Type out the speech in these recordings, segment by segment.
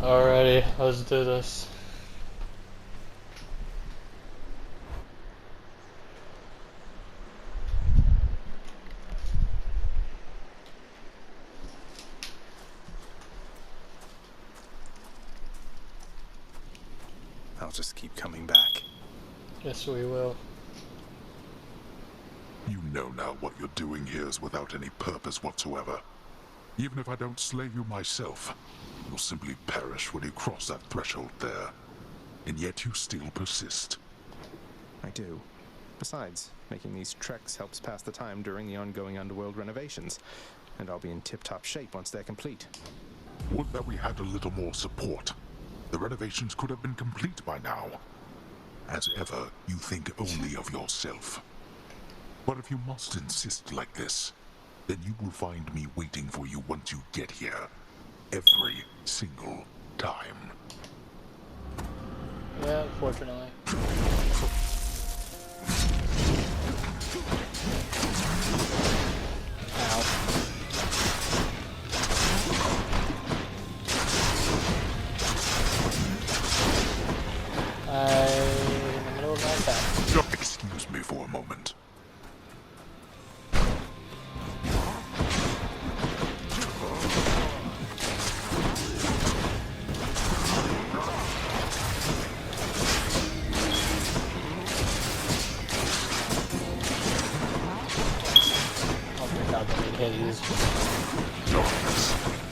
Alrighty, let's do this. I'll just keep coming back. Yes, we will. You know now what you're doing here is without any purpose whatsoever. Even if I don't slay you myself, you'll simply perish when you cross that threshold there. And yet you still persist. I do. Besides, making these treks helps pass the time during the ongoing underworld renovations, and I'll be in tip-top shape once they're complete. Would that we had a little more support. The renovations could have been complete by now. As ever, you think only of yourself. But if you must insist like this, then you will find me waiting for you once you get here. Every single time. Yeah, unfortunately. Ow. I'm in the middle of my attack. Excuse me for a moment.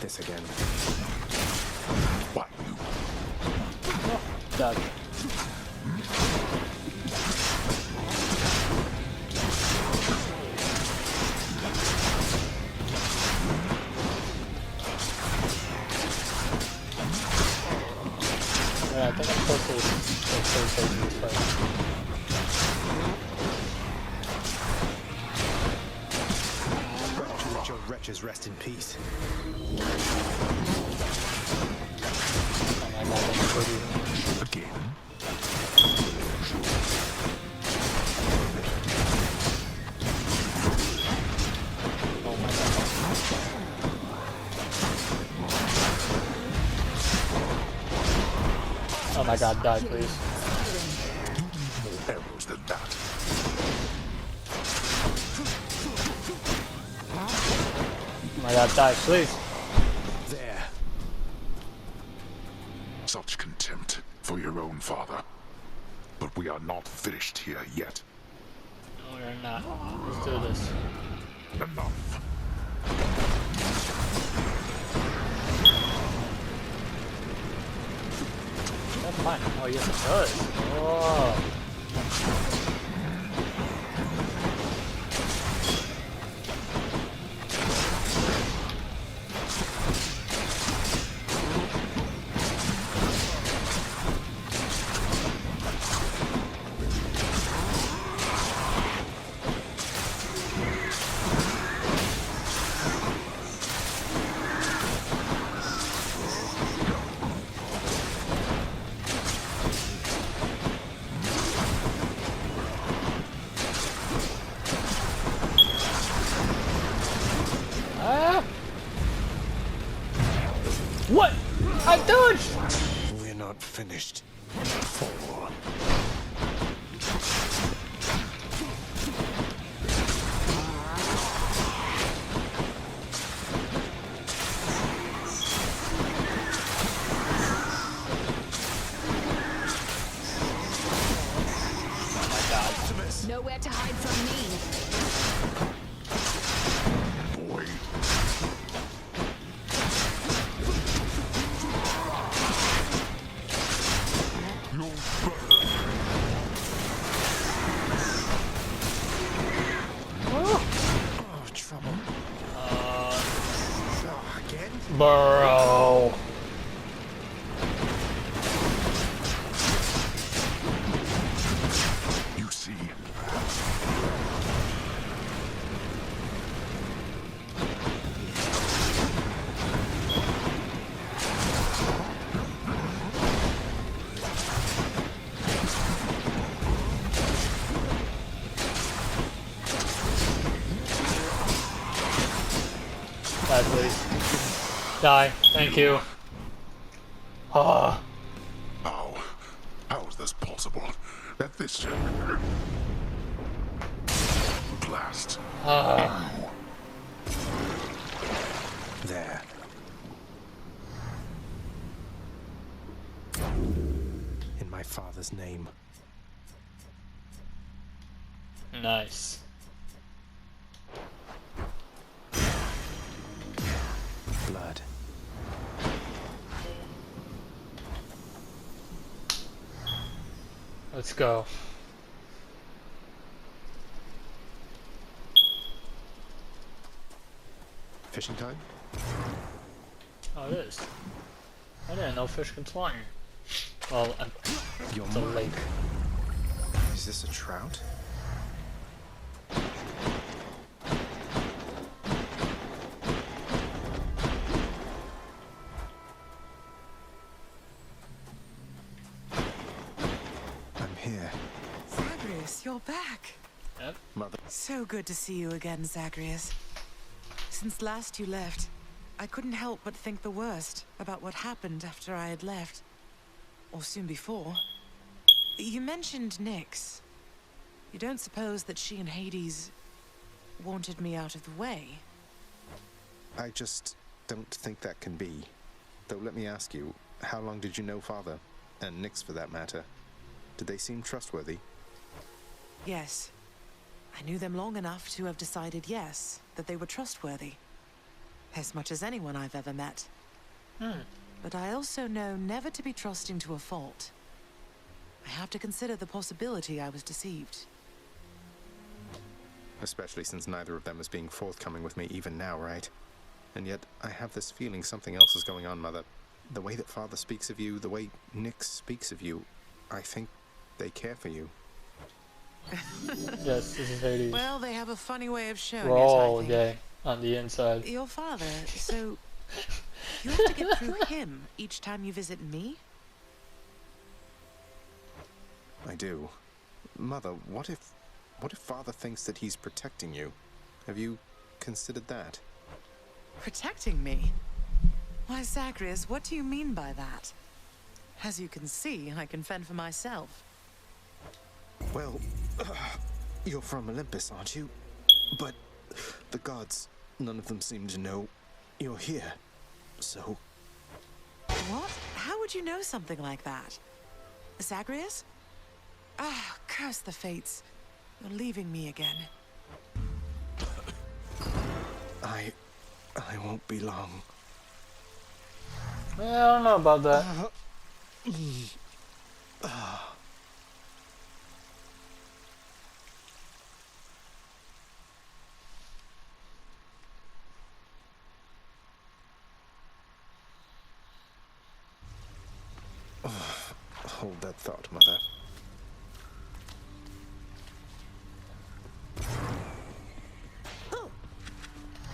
This again. What you? Oh, Doug. Yeah, I think I'm supposed to take this first. Let your wretches rest in peace. Oh my god, that's pretty. Again? Oh my god. Oh my god, die please. You need more arrows than that. Oh my god, die please. There. Such contempt for your own father. But we are not finished here yet. No, we're not. Let's do this. Enough. That's fine. Oh yes, it does. Oh. What? I dodged! We're not finished. For Nowhere to hide from me. Boy. You'll burn. oh, trouble. Again? Bro. You see. Die, please. Die. Thank you. Ah. How is this possible? That this blast. There. In my father's name. Nice. Blood. Let's go. Fishing time? Oh, it is. I didn't know fish could fly. Well, it's a lake. Is this a trout? I'm here. Zagreus, you're back. Yep. Mother. So good to see you again, Zagreus. Since last you left, I couldn't help but think the worst about what happened after I had left. Or soon before. You mentioned Nyx. You don't suppose that she and Hades wanted me out of the way? I just don't think that can be. Though let me ask you, how long did you know Father? And Nyx for that matter. Did they seem trustworthy? Yes. I knew them long enough to have decided yes, that they were trustworthy. As much as anyone I've ever met. But I also know never to be trusting to a fault. I have to consider the possibility I was deceived. Especially since neither of them is being forthcoming with me even now, right? And yet, I have this feeling something else is going on, Mother. The way that Father speaks of you, the way Nyx speaks of you, I think they care for you. Yes, this is Hades. Well, they have a funny way of showing We're it, all I think. gay on the inside. Your father, so you have to get through him each time you visit me? I do. Mother, what if Father thinks that he's protecting you? Have you considered that? Protecting me? Why, Zagreus, what do you mean by that? As you can see, I can fend for myself. Well, you're from Olympus, aren't you? But the gods, none of them seem to know you're here. So... What? How would you know something like that? Zagreus? Ah, curse the fates. You're leaving me again. I won't be long. Well, I don't know about that. Hold that thought, Mother. Oh.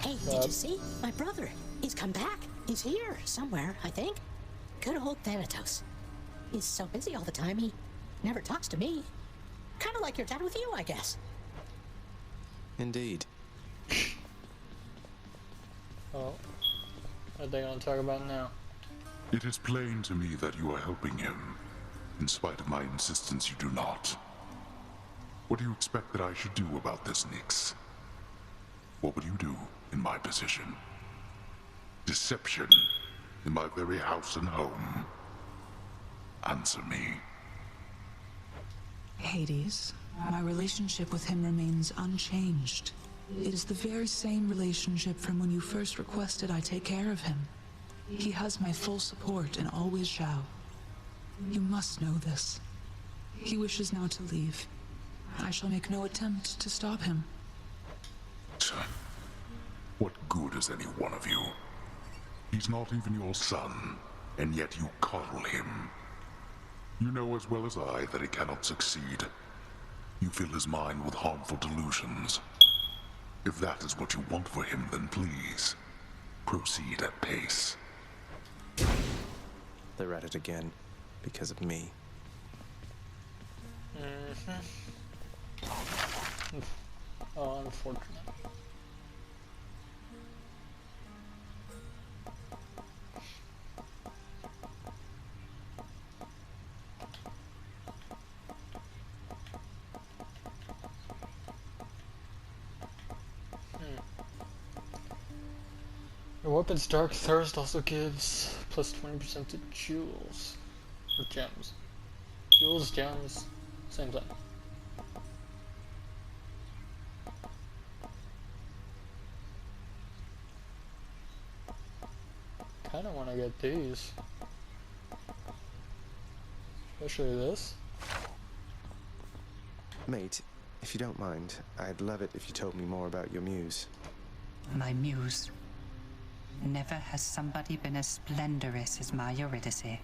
Hey, did you see? My brother. He's come back. He's here somewhere, I think. Good old Thanatos. He's so busy all the time, he never talks to me. Kind of like your dad with you, I guess. Indeed. Oh. What are they gonna talk about now? It is plain to me that you are helping him. In spite of my insistence, you do not. What do you expect that I should do about this, Nyx? What would you do in my position? Deception in my very house and home. Answer me. Hades, my relationship with him remains unchanged. It is the very same relationship from when you first requested I take care of him. He has my full support and always shall. You must know this. He wishes now to leave. I shall make no attempt to stop him. What good is any one of you? He's not even your son, and yet you coddle him. You know as well as I that he cannot succeed. You fill his mind with harmful delusions. If that is what you want for him, then please, proceed at pace. They're at it again, because of me. Oh, unfortunate. Your weapon's Dark Thirst also gives plus 20% to jewels. Or gems. Jewels, gems, same thing. Kinda wanna get these. Especially this. Mate, if you don't mind, I'd love it if you told me more about your muse. My muse. Never has somebody been as splendorous as my Eurydice.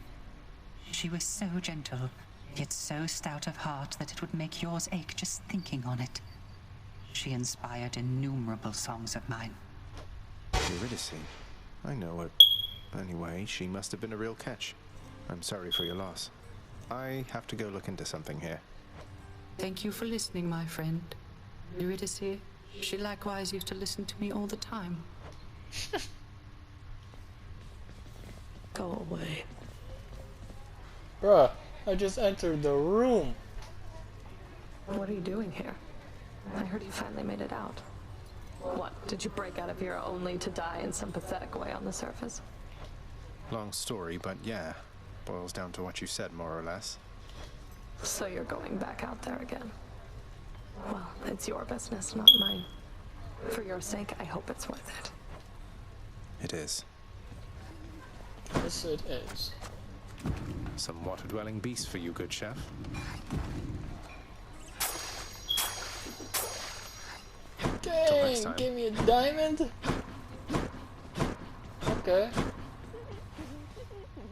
She was so gentle, yet so stout of heart that it would make yours ache just thinking on it. She inspired innumerable songs of mine. Eurydice? I know her. Anyway, she must have been a real catch. I'm sorry for your loss. I have to go look into something here. Thank you for listening, my friend. Eurydice, she likewise used to listen to me all the time. Go away. Bruh, I just entered the room. What are you doing here? I heard you finally made it out. What, did you break out of here only to die in some pathetic way on the surface? Long story, but yeah. Boils down to what you said, more or less. So you're going back out there again? Well, it's your business, not mine. For your sake, I hope it's worth it. It is. Yes, it is. Some water-dwelling beast for you, good chef. Dang, time. give me a diamond? Okay.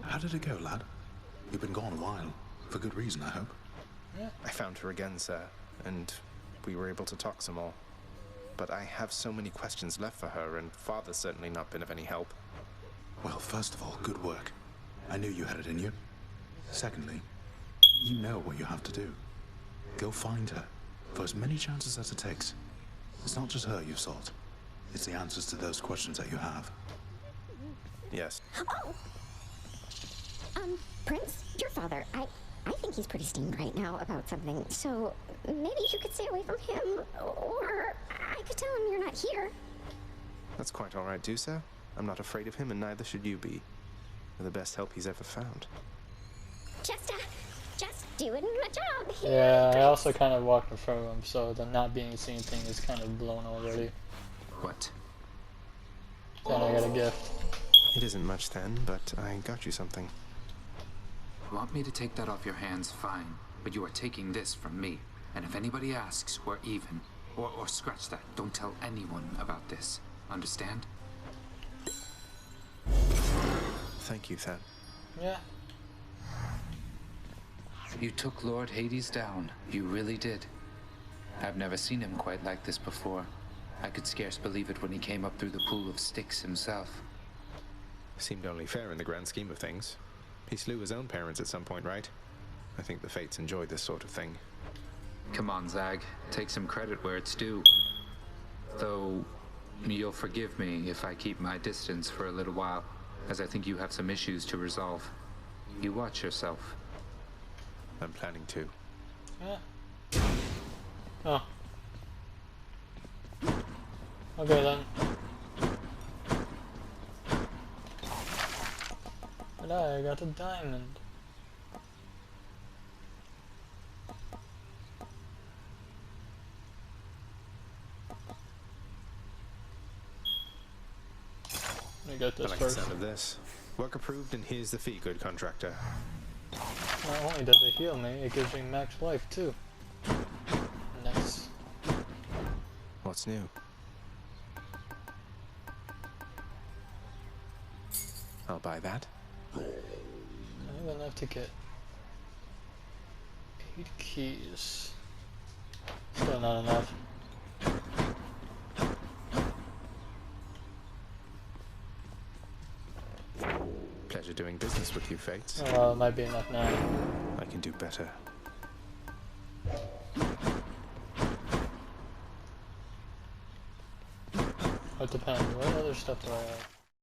How did it go, lad? You've been gone a while. For good reason, I hope. Yeah. I found her again, sir, and we were able to talk some more. But I have so many questions left for her, and Father's certainly not been of any help. Well, first of all, good work. I knew you had it in you. Secondly, you know what you have to do. Go find her, for as many chances as it takes. It's not just her you've sought. It's the answers to those questions that you have. Yes. Oh! Prince, your father, I think he's pretty steamed right now about something, so maybe you could stay away from him, or I could tell him you're not here. That's quite all right, too, sir. I'm not afraid of him, and neither should you be. You're the best help he's ever found. Just doing my job here. Yeah, I Prince. also kind of walked in front of him, so the not being seen thing is kind of blown already. What? Then I got a gift. It isn't much then, but I got you something. Want me to take that off your hands? Fine. But you are taking this from me. And if anybody asks, we're even. Or scratch that. Don't tell anyone about this. Understand? Thank you, Thad. Yeah. You took Lord Hades down. You really did. I've never seen him quite like this before. I could scarce believe it when he came up through the pool of Styx himself. Seemed only fair in the grand scheme of things. He slew his own parents at some point, right? I think the Fates enjoy this sort of thing. Come on, Zag. Take some credit where it's due. Though, you'll forgive me if I keep my distance for a little while, as I think you have some issues to resolve. You watch yourself. I'm planning to. Yeah. Oh. Okay then. But I got a diamond. Let me get I this like first. the sound of this. Work approved, and here's the fee, good contractor. Not only does it heal me, it gives me max life too. Nice. What's new? I'll buy that. I have enough to get 8 keys. Still not enough. Pleasure doing business with you, Fates. Oh, well, it might be enough now. I can do better. It depends. What other stuff do I have?